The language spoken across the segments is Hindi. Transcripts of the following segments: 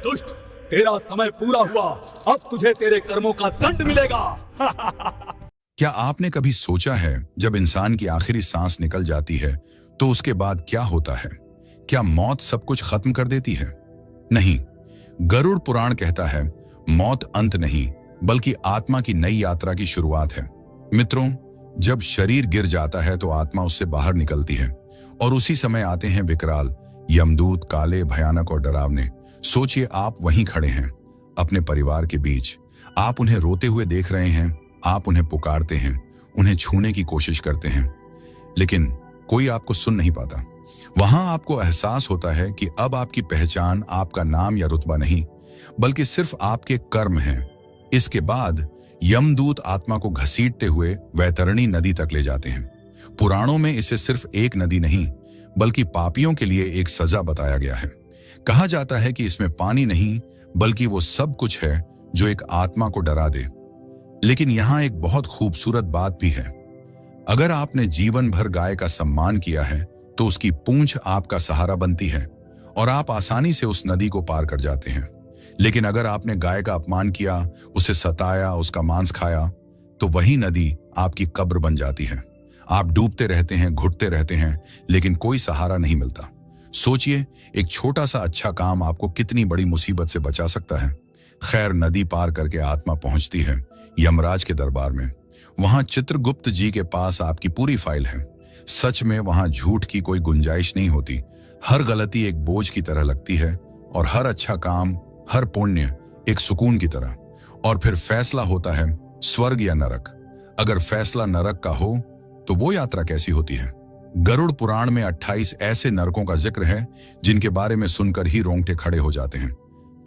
दुष्ट, तेरा समय पूरा हुआ। अब तुझे तेरे कर्मों का दंड मिलेगा। क्या आपने कभी सोचा है जब इंसान की आखिरी सांस निकल जाती है तो उसके बाद क्या होता है? क्या मौत सब कुछ खत्म कर देती है? नहीं, गरुड़ पुराण कहता है मौत अंत नहीं बल्कि आत्मा की नई यात्रा की शुरुआत है। मित्रों, जब शरीर गिर जाता है तो आत्मा उससे बाहर निकलती है और उसी समय आते हैं विकराल यमदूत, काले, भयानक और डरावने। सोचिए, आप वहीं खड़े हैं अपने परिवार के बीच। आप उन्हें रोते हुए देख रहे हैं, आप उन्हें पुकारते हैं, उन्हें छूने की कोशिश करते हैं, लेकिन कोई आपको सुन नहीं पाता। वहां आपको एहसास होता है कि अब आपकी पहचान आपका नाम या रुतबा नहीं बल्कि सिर्फ आपके कर्म हैं। इसके बाद यमदूत आत्मा को घसीटते हुए वैतरणी नदी तक ले जाते हैं। पुराणों में इसे सिर्फ एक नदी नहीं बल्कि पापियों के लिए एक सजा बताया गया है। कहा जाता है कि इसमें पानी नहीं बल्कि वो सब कुछ है जो एक आत्मा को डरा दे। लेकिन यहां एक बहुत खूबसूरत बात भी है। अगर आपने जीवन भर गाय का सम्मान किया है तो उसकी पूंछ आपका सहारा बनती है और आप आसानी से उस नदी को पार कर जाते हैं। लेकिन अगर आपने गाय का अपमान किया, उसे सताया, उसका मांस खाया, तो वही नदी आपकी कब्र बन जाती है। आप डूबते रहते हैं, घुटते रहते हैं, लेकिन कोई सहारा नहीं मिलता। सोचिए, एक छोटा सा अच्छा काम आपको कितनी बड़ी मुसीबत से बचा सकता है। खैर, नदी पार करके आत्मा पहुंचती है यमराज के दरबार में। वहां चित्रगुप्त जी के पास आपकी पूरी फाइल है। सच में वहां झूठ की कोई गुंजाइश नहीं होती। हर गलती एक बोझ की तरह लगती है और हर अच्छा काम, हर पुण्य एक सुकून की तरह। और फिर फैसला होता है स्वर्ग या नरक। अगर फैसला नरक का हो तो वो यात्रा कैसी होती है? गरुड़ पुराण में 28 ऐसे नरकों का जिक्र है जिनके बारे में सुनकर ही रोंगटे खड़े हो जाते हैं।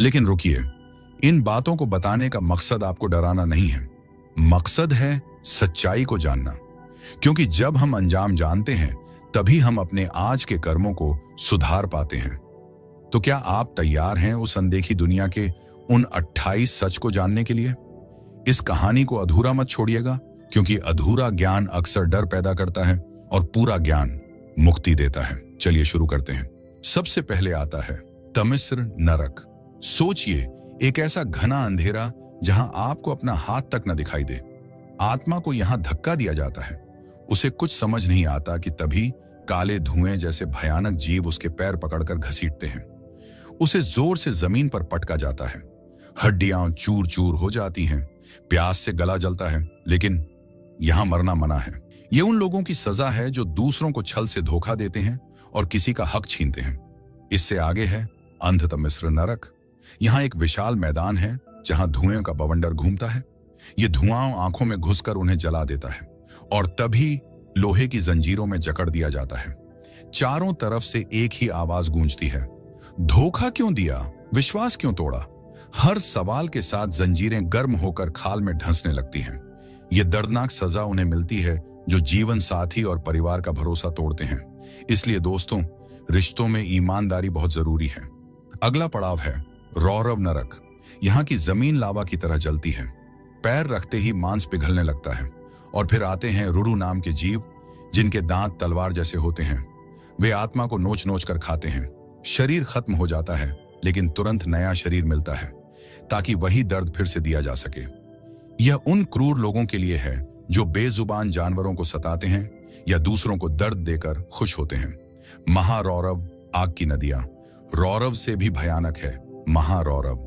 लेकिन रुकिए, इन बातों को बताने का मकसद आपको डराना नहीं है। मकसद है सच्चाई को जानना। क्योंकि जब हम अंजाम जानते हैं तभी हम अपने आज के कर्मों को सुधार पाते हैं। तो क्या आप तैयार हैं उस अनदेखी दुनिया के उन 28 सच को जानने के लिए? इस कहानी को अधूरा मत छोड़िएगा, क्योंकि अधूरा ज्ञान अक्सर डर पैदा करता है और पूरा ज्ञान मुक्ति देता है। चलिए शुरू करते हैं। सबसे पहले आता है तमिस्र नरक। सोचिए, एक ऐसा घना अंधेरा जहां आपको अपना हाथ तक न दिखाई दे। आत्मा को यहां धक्का दिया जाता है। उसे कुछ समझ नहीं आता कि तभी काले धुएं जैसे भयानक जीव उसके पैर पकड़कर घसीटते हैं। उसे जोर से जमीन पर पटका जाता है। हड्डियां चूर चूर हो जाती हैं, प्यास से गला जलता है, लेकिन यहां मरना मना है। ये उन लोगों की सजा है जो दूसरों को छल से धोखा देते हैं और किसी का हक छीनते हैं। इससे आगे है अंधतमिस्र नरक। यहां एक विशाल मैदान है जहां धुएं का बवंडर घूमता है। ये धुआं आंखों में घुसकर उन्हें जला देता है और तभी लोहे की जंजीरों में जकड़ दिया जाता है। चारों तरफ से एक ही आवाज गूंजती है, धोखा क्यों दिया, विश्वास क्यों तोड़ा? हर सवाल के साथ जंजीरें गर्म होकर खाल में ढंसने लगती हैं। यह दर्दनाक सजा उन्हें मिलती है जो जीवन साथी और परिवार का भरोसा तोड़ते हैं। इसलिए दोस्तों, रिश्तों में ईमानदारी बहुत जरूरी है। अगला पड़ाव है रौरव नरक। यहाँ की जमीन लावा की तरह जलती है। पैर रखते ही मांस पिघलने लगता है। और फिर आते हैं रुरु नाम के जीव, जिनके दांत तलवार जैसे होते हैं। वे आत्मा को नोच नोच कर खाते हैं। शरीर खत्म हो जाता है, लेकिन तुरंत नया शरीर मिलता है ताकि वही दर्द फिर से दिया जा सके। यह उन क्रूर लोगों के लिए है जो बेजुबान जानवरों को सताते हैं या दूसरों को दर्द देकर खुश होते हैं। महारौरव, आग की नदियां। रौरव से भी भयानक है महारौरव।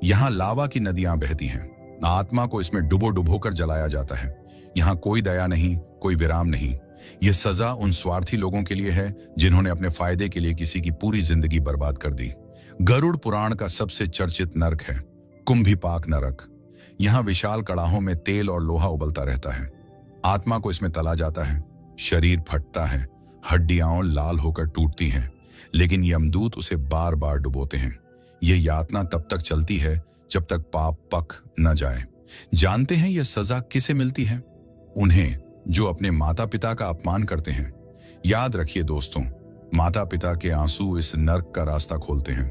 यहाँ लावा की नदियां बहती हैं। आत्मा को इसमें डुबो डुबो कर जलाया जाता है। यहाँ कोई दया नहीं, कोई विराम नहीं। यह सजा उन स्वार्थी लोगों के लिए है जिन्होंने अपने फायदे के लिए किसी की पूरी जिंदगी बर्बाद कर दी। गरुड़ पुराण का सबसे चर्चित नरक है कुंभिपाक नरक। यहाँ विशाल कड़ाहों में तेल और लोहा उबलता रहता है। आत्मा को इसमें तला जाता है। शरीर फटता है, हड्डियां लाल होकर टूटती हैं, लेकिन यमदूत उसे बार बार डुबोते हैं। यह यातना तब तक चलती है जब तक पाप पक न जाए। जानते हैं यह सजा किसे मिलती है? उन्हें जो अपने माता पिता का अपमान करते हैं। याद रखिए दोस्तों, माता पिता के आंसू इस नरक का रास्ता खोलते हैं।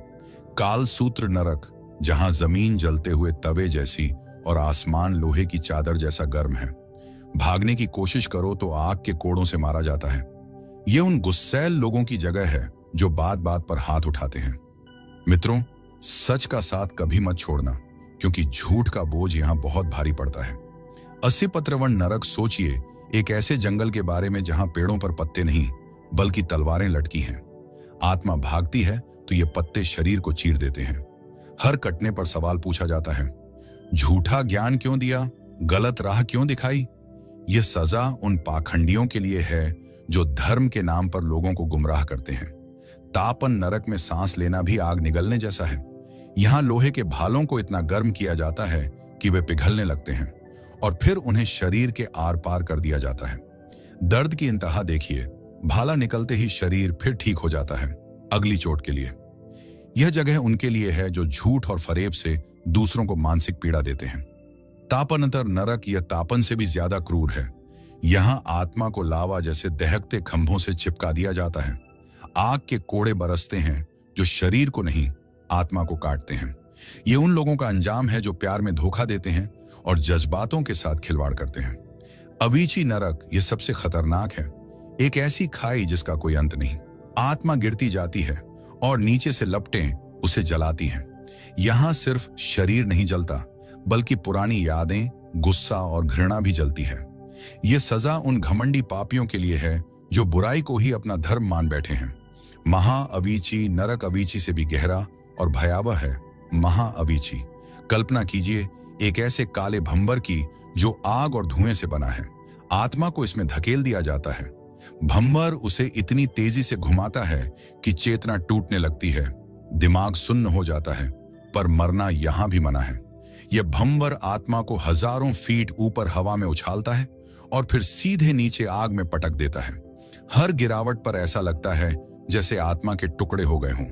कालसूत्र नरक, जहां जमीन जलते हुए तवे जैसी और आसमान लोहे की चादर जैसा गर्म है। भागने की कोशिश करो तो आग के कोड़ों से मारा जाता है। यह उन गुस्सैल लोगों की जगह है जो बात बात पर हाथ उठाते हैं। मित्रों, सच का साथ कभी मत छोड़ना, क्योंकि झूठ का बोझ यहां बहुत भारी पड़ता है। 80 पत्रवन नरक सोचिए, एक ऐसे जंगल के बारे में जहां पेड़ों पर पत्ते नहीं बल्कि तलवारें लटकी हैं। आत्मा भागती है तो ये पत्ते शरीर को चीर देते हैं। हर कटने पर सवाल पूछा जाता है, झूठा ज्ञान क्यों दिया, गलत राह क्यों दिखाई? यह सजा उन पाखंडियों के लिए है जो धर्म के नाम पर लोगों को गुमराह करते हैं। तापन नरक में सांस लेना भी आग निगलने जैसा है। यहां लोहे के भालों को इतना गर्म किया जाता है कि वे पिघलने लगते हैं और फिर उन्हें शरीर के आर पार कर दिया जाता है। दर्द की इंतहा देखिए, भाला निकलते ही शरीर फिर ठीक हो जाता है अगली चोट के लिए। यह जगह उनके लिए है जो झूठ और फरेब से दूसरों को मानसिक पीड़ा देते हैं। तापनतर नरक यह तापन से भी ज्यादा क्रूर है। यहां आत्मा को लावा जैसे दहकते खंभों से चिपका दिया जाता है। आग के कोड़े बरसते हैं जो शरीर को नहीं, आत्मा को काटते हैं। ये उन लोगों का अंजाम है जो प्यार में धोखा देते हैं और जज्बातों के साथ खिलवाड़ करते हैं। अवीची नरक यह सबसे खतरनाक है। एक ऐसी खाई जिसका कोई अंत नहीं। आत्मा गिरती जाती है और नीचे से लपटें उसे जलाती हैं। यहां सिर्फ शरीर नहीं जलता बल्कि पुरानी यादें, गुस्सा और घृणा भी जलती है। यह सजा उन घमंडी पापियों के लिए है जो बुराई को ही अपना धर्म मान बैठे हैं। महाअवीची नरक अवीची से भी गहरा और भयावह है। महाअवीची, कल्पना कीजिए एक ऐसे काले भंवर की जो आग और धुएं से बना है। आत्मा को इसमें धकेल दिया जाता है। भंवर उसे इतनी तेजी से घुमाता है कि चेतना टूटने लगती है, दिमाग सुन्न हो जाता है, पर मरना यहां भी मना है। यह भंवर आत्मा को हजारों फीट ऊपर हवा में उछालता है और फिर सीधे नीचे आग में पटक देता है। हर गिरावट पर ऐसा लगता है जैसे आत्मा के टुकड़े हो गए हों।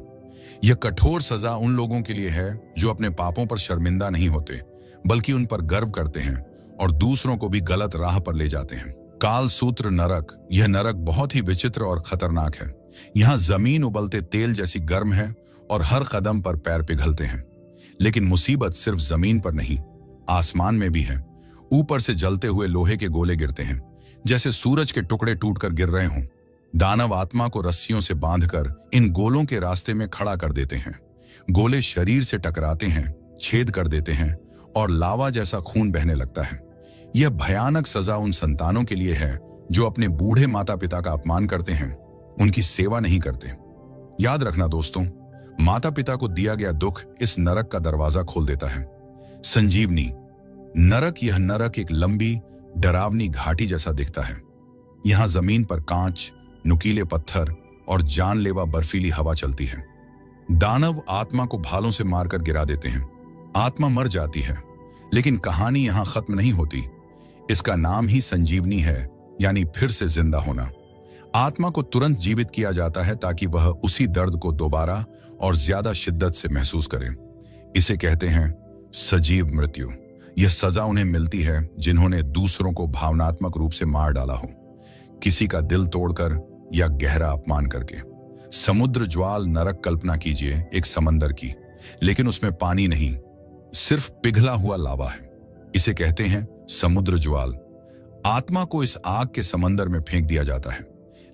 यह कठोर सजा उन लोगों के लिए है जो अपने पापों पर शर्मिंदा नहीं होते बल्कि उन पर गर्व करते हैं और दूसरों को भी गलत राह पर ले जाते हैं। काल सूत्र नरक, यह नरक बहुत ही विचित्र और खतरनाक है। यहां जमीन उबलते तेल जैसी गर्म है और हर कदम पर पैर पिघलते हैं। लेकिन मुसीबत सिर्फ जमीन पर नहीं, आसमान में भी है। ऊपर से जलते हुए लोहे के गोले गिरते हैं जैसे सूरज के टुकड़े टूटकर गिर रहे हों। दानव आत्मा को रस्सियों से बांधकर इन गोलों के रास्ते में खड़ा कर देते हैं। गोले शरीर से टकराते हैं, छेद कर देते हैं और लावा जैसा खून बहने लगता है। यह भयानक सजा उन संतानों के लिए है जो अपने बूढ़े माता पिता का अपमान करते हैं, उनकी सेवा नहीं करते। याद रखना दोस्तों, माता पिता को दिया गया दुख इस नरक का दरवाजा खोल देता है। संजीवनी नरक, यह नरक एक लंबी डरावनी घाटी जैसा दिखता है। यहां जमीन पर कांच, नुकीले पत्थर और जानलेवा बर्फीली हवा चलती है। दानव आत्मा को भालों से मारकर गिरा देते हैं। आत्मा मर जाती है, लेकिन कहानी यहां खत्म नहीं होती। इसका नाम ही संजीवनी है, यानी फिर से जिंदा होना। आत्मा को तुरंत जीवित किया जाता है ताकि वह उसी दर्द को दोबारा और ज्यादा शिद्दत से महसूस करे। इसे कहते हैं सजीव मृत्यु। यह सजा उन्हें मिलती है जिन्होंने दूसरों को भावनात्मक रूप से मार डाला हो, किसी का दिल तोड़कर या गहरा अपमान करके। समुद्र ज्वाल नरक, कल्पना कीजिए एक समंदर की, लेकिन उसमें पानी नहीं, सिर्फ पिघला हुआ लावा है। इसे कहते हैं समुद्र ज्वाल। आत्मा को इस आग के समंदर में फेंक दिया जाता है।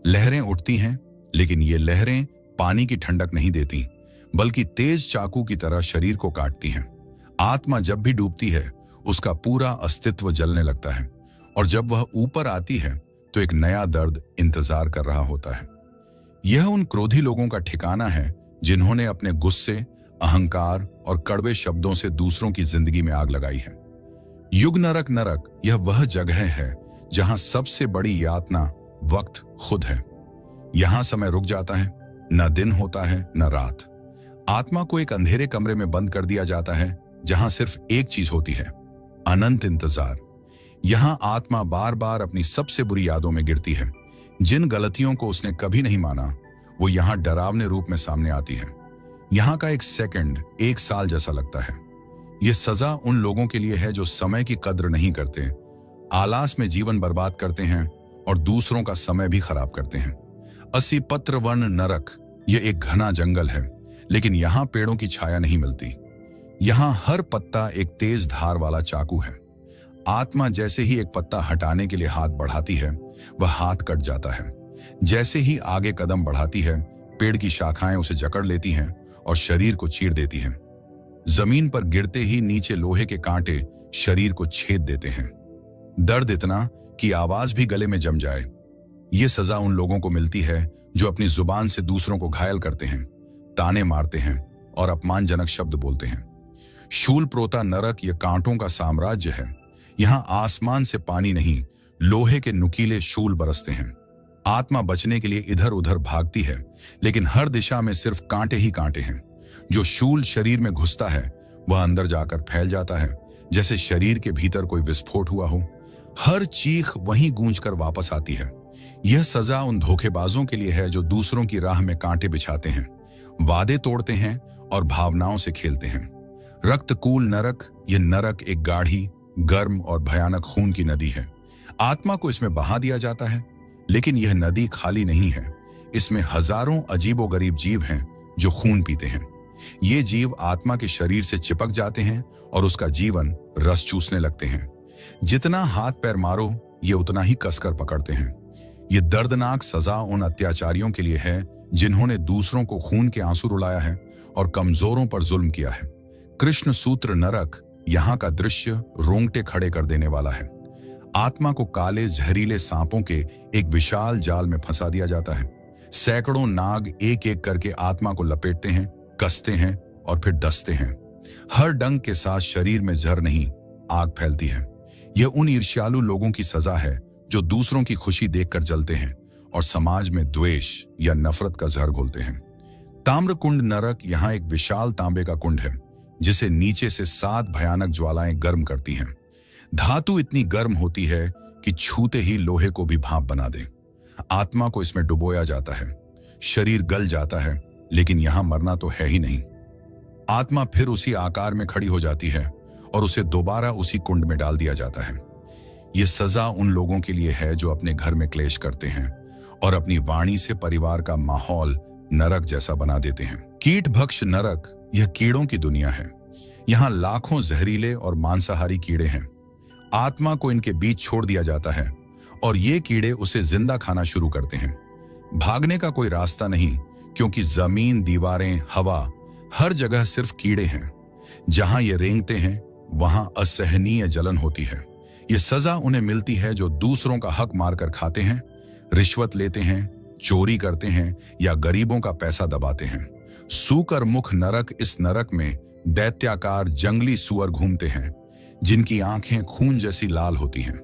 लहरें उठती हैं, लेकिन ये लहरें पानी की ठंडक नहीं देती बल्कि तेज चाकू की तरह शरीर को काटती हैं। आत्मा जब भी डूबती है उसका पूरा अस्तित्व जलने लगता है और जब वह ऊपर आती है तो एक नया दर्द इंतजार कर रहा होता है। यह उन क्रोधी लोगों का ठिकाना है जिन्होंने अपने गुस्से, अहंकार और कड़वे शब्दों से दूसरों की जिंदगी में आग लगाई है। युग नरक नरक, यह वह जगह है जहां सबसे बड़ी यातना वक्त खुद है। यहां समय रुक जाता है, न दिन होता है न रात। आत्मा को एक अंधेरे कमरे में बंद कर दिया जाता है जहां सिर्फ एक चीज होती है, अनंत इंतजार। यहां आत्मा बार बार अपनी सबसे बुरी यादों में गिरती है। जिन गलतियों को उसने कभी नहीं माना वो यहां डरावने रूप में सामने आती है। यहां का एक सेकंड एक साल जैसा लगता है। यह सजा उन लोगों के लिए है जो समय की कद्र नहीं करते, आलास में जीवन बर्बाद करते हैं और दूसरों का समय भी खराब करते हैं। 80 पत्रवन नरक, यह एक घना जंगल है, लेकिन यहां पेड़ों की छाया नहीं मिलती। यहां हर पत्ता एक तेज धार वाला चाकू है। आत्मा जैसे ही एक पत्ता हटाने के लिए हाथ बढ़ाती है, वह हाथ कट जाता है। जैसे ही आगे कदम बढ़ाती है, पेड़ की शाखाएं उसे जकड़ लेती हैं और शरीर को चीर देती हैं। जमीन पर गिरते ही नीचे लोहे के कांटे शरीर को छेद देते हैं। दर्द इतना कि आवाज भी गले में जम जाए। ये सजा उन लोगों को मिलती है जो अपनी जुबान से दूसरों को घायल करते हैं, ताने मारते हैं और अपमानजनक शब्द बोलते हैं। शूल प्रोता नरक यह कांटों का साम्राज्य है। यहां आसमान से पानी नहीं, लोहे के नुकीले शूल बरसते हैं। आत्मा बचने के लिए इधर उधर भागती है, लेकिन हर दिशा में सिर्फ कांटे ही कांटे हैं। जो शूल शरीर में घुसता है वह अंदर जाकर फैल जाता है, जैसे शरीर के भीतर कोई विस्फोट हुआ हो। हर चीख वहीं गूंजकर वापस आती है। यह सजा उन धोखेबाजों के लिए है जो दूसरों की राह में कांटे बिछाते हैं, वादे तोड़ते हैं और भावनाओं से खेलते हैं। रक्तकूल नरक, यह नरक एक गाढ़ी, गर्म और भयानक खून की नदी है। आत्मा को इसमें बहा दिया जाता है, लेकिन यह नदी खाली नहीं है। इसमें हजारों अजीबोगरीब जीव हैं जो खून पीते हैं। ये जीव आत्मा के शरीर से चिपक जाते हैं और उसका जीवन रस चूसने लगते हैं। जितना हाथ पैर मारो ये उतना ही कसकर पकड़ते हैं। ये दर्दनाक सजा उन अत्याचारियों के लिए है जिन्होंने दूसरों को खून के आंसू रुलाया है और कमजोरों पर जुल्म किया है। कृष्ण सूत्र नरक यहाँ का दृश्य रोंगटे खड़े कर देने वाला है। आत्मा को काले जहरीले सांपों के एक विशाल जाल में फंसा दिया जाता है। सैकड़ों नाग एक एक करके आत्मा को लपेटते हैं, कसते हैं और फिर डसते हैं। हर डंक के साथ शरीर में जहर नहीं, आग फैलती है। यह उन ईर्ष्यालु लोगों की सजा है जो दूसरों की खुशी देखकर जलते हैं और समाज में द्वेष या नफरत का जहर घोलते हैं। ताम्रकुंड नरक यहाँ एक विशाल तांबे का कुंड है जिसे नीचे से 7 भयानक ज्वालाएं गर्म करती हैं। धातु इतनी गर्म होती है कि छूते ही लोहे को भी भाप बना दे। आत्मा को इसमें डुबोया जाता है। शरीर गल जाता है, लेकिन यहां मरना तो है ही नहीं। आत्मा फिर उसी आकार में खड़ी हो जाती है और उसे दोबारा उसी कुंड में डाल दिया जाता है। यह सजा उन लोगों के लिए है जो अपने घर में क्लेश करते हैं और अपनी वाणी से परिवार का माहौल नरक जैसा बना देते हैं। कीट भक्ष नरक यह कीड़ों की दुनिया है। यहाँ लाखों जहरीले और मांसाहारी कीड़े हैं। आत्मा को इनके बीच छोड़ दिया जाता है और ये कीड़े उसे जिंदा खाना शुरू करते हैं। भागने का कोई रास्ता नहीं, क्योंकि जमीन, दीवारें, हवा, हर जगह सिर्फ कीड़े हैं। जहां ये रेंगते हैं वहां असहनीय जलन होती है। ये सजा उन्हें मिलती है जो दूसरों का हक मारकर खाते हैं, रिश्वत लेते हैं, चोरी करते हैं या गरीबों का पैसा दबाते हैं। सूकर मुख नरक, इस नरक में दैत्याकार जंगली सुअर घूमते हैं जिनकी आंखें खून जैसी लाल होती हैं।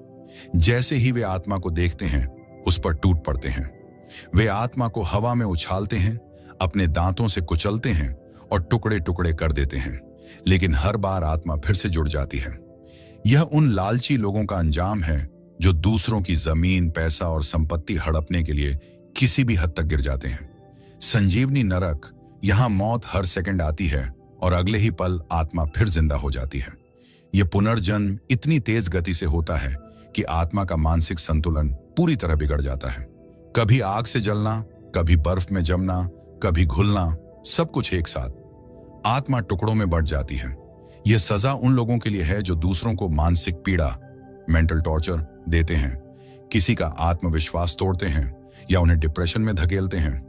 जैसे ही वे आत्मा को देखते हैं उस पर टूट पड़ते हैं। वे आत्मा को हवा में उछालते हैं, अपने दांतों से कुचलते हैं और टुकड़े टुकड़े कर देते हैं, लेकिन हर बार आत्मा फिर से जुड़ जाती है। यह उन लालची लोगों का अंजाम है जो दूसरों की जमीन, पैसा और संपत्ति हड़पने के लिए किसी भी हद तक गिर जाते हैं। संजीवनी नरक, यहां मौत हर सेकंड आती है और अगले ही पल आत्मा फिर जिंदा हो जाती है। यह पुनर्जन्म इतनी तेज गति से होता है कि आत्मा का मानसिक संतुलन पूरी तरह बिगड़ जाता है। कभी आग से जलना, कभी बर्फ में जमना, कभी घुलना, सब कुछ एक साथ। आत्मा टुकड़ों में बढ़ जाती है। यह सजा उन लोगों के लिए है जो दूसरों को मानसिक पीड़ा, मेंटल टॉर्चर देते हैं, किसी का आत्मविश्वास तोड़ते हैं या उन्हें डिप्रेशन में धकेलते हैं।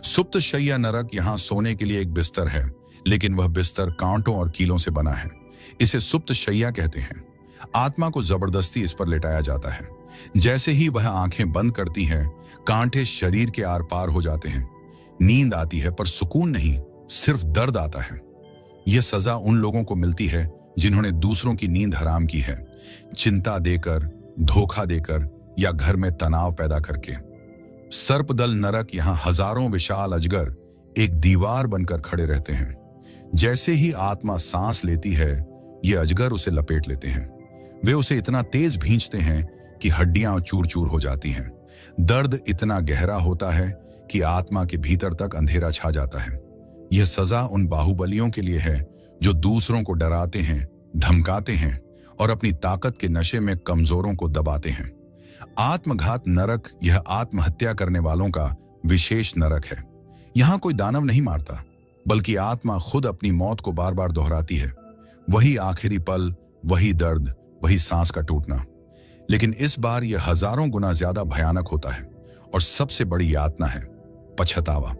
सुप्त शैया नरक, यहां सोने के लिए एक बिस्तर है, लेकिन वह बिस्तर कांटों और कीलों से बना है। इसे सुप्त शैया कहते हैं। आत्मा को जबरदस्ती इस पर लेटाया जाता है। जैसे ही वह आंखें बंद करती हैं, कांटे शरीर के आर पार हो जाते हैं। नींद आती है पर सुकून नहीं, सिर्फ दर्द आता है। यह सजा उन लोगों को मिलती है जिन्होंने दूसरों की नींद हराम की है, चिंता देकर, धोखा देकर या घर में तनाव पैदा करके। सर्पदल नरक, यहां हजारों विशाल अजगर एक दीवार बनकर खड़े रहते हैं। जैसे ही आत्मा सांस लेती है, ये अजगर उसे लपेट लेते हैं। वे उसे इतना तेज भींचते हैं कि हड्डियां चूर चूर हो जाती हैं। दर्द इतना गहरा होता है कि आत्मा के भीतर तक अंधेरा छा जाता है। यह सजा उन बाहुबलियों के लिए है जो दूसरों को डराते हैं, धमकाते हैं और अपनी ताकत के नशे में कमजोरों को दबाते हैं। आत्मघात नरक, यह आत्महत्या करने वालों का विशेष नरक है। यहां कोई दानव नहीं मारता, बल्कि आत्मा खुद अपनी मौत को बार बार दोहराती है। वही आखिरी पल, वही दर्द, वही सांस का टूटना। लेकिन इस बार यह हजारों गुना ज्यादा भयानक होता है और सबसे बड़ी यातना है पछतावा।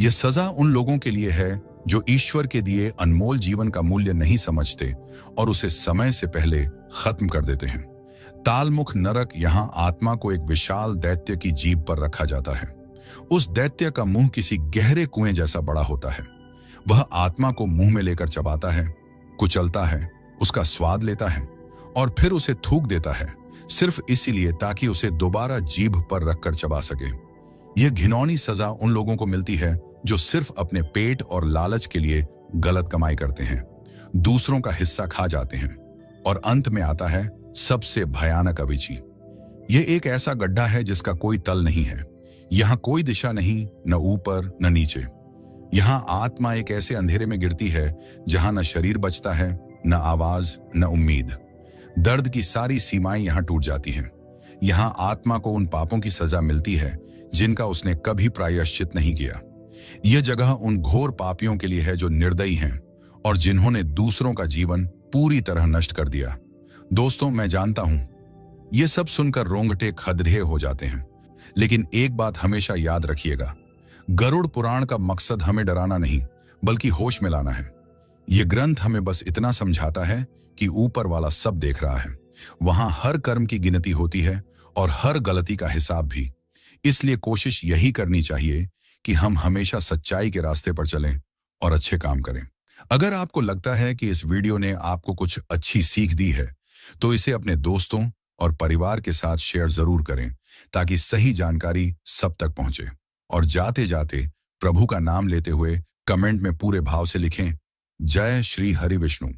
यह सजा उन लोगों के लिए है जो ईश्वर के दिए अनमोल जीवन का मूल्य नहीं समझते और उसे समय से पहले खत्म कर देते हैं। तालमुख नरक यहां आत्मा को एक विशाल दैत्य की जीभ पर रखा जाता है। उस दैत्य का मुंह किसी गहरे कुएं जैसा बड़ा होता है। वह आत्मा को मुंह में लेकर चबाता है, कुचलता है, उसका स्वाद लेता है और फिर उसे थूक देता है, सिर्फ इसीलिए ताकि उसे दोबारा जीभ पर रखकर चबा सके। यह घिनौनी सजा उन लोगों को मिलती है जो सिर्फ अपने पेट और लालच के लिए गलत कमाई करते हैं, दूसरों का हिस्सा खा जाते हैं और अंत में आता है सबसे भयानक अविची। यह एक ऐसा गड्ढा है जिसका कोई तल नहीं है। यहां कोई दिशा नहीं, न ऊपर न नीचे। यहां आत्मा एक ऐसे अंधेरे में गिरती है जहां न शरीर बचता है, न आवाज, न उम्मीद। दर्द की सारी सीमाएं यहां टूट जाती हैं। यहां आत्मा को उन पापों की सजा मिलती है जिनका उसने कभी प्रायश्चित नहीं किया। यह जगह उन घोर पापियों के लिए है जो निर्दयी हैं और जिन्होंने दूसरों का जीवन पूरी तरह नष्ट कर दिया। दोस्तों, मैं जानता हूं यह सब सुनकर रोंगटे खड़े हो जाते हैं, लेकिन एक बात हमेशा याद रखिएगा, गरुड़ पुराण का मकसद हमें डराना नहीं बल्कि होश में लाना है। यह ग्रंथ हमें बस इतना समझाता है कि ऊपर वाला सब देख रहा है। वहां हर कर्म की गिनती होती है और हर गलती का हिसाब भी। इसलिए कोशिश यही करनी चाहिए कि हम हमेशा सच्चाई के रास्ते पर चलें और अच्छे काम करें। अगर आपको लगता है कि इस वीडियो ने आपको कुछ अच्छी सीख दी है तो इसे अपने दोस्तों और परिवार के साथ शेयर जरूर करें ताकि सही जानकारी सब तक पहुंचे। और जाते जाते प्रभु का नाम लेते हुए कमेंट में पूरे भाव से लिखें, जय श्री हरि विष्णु।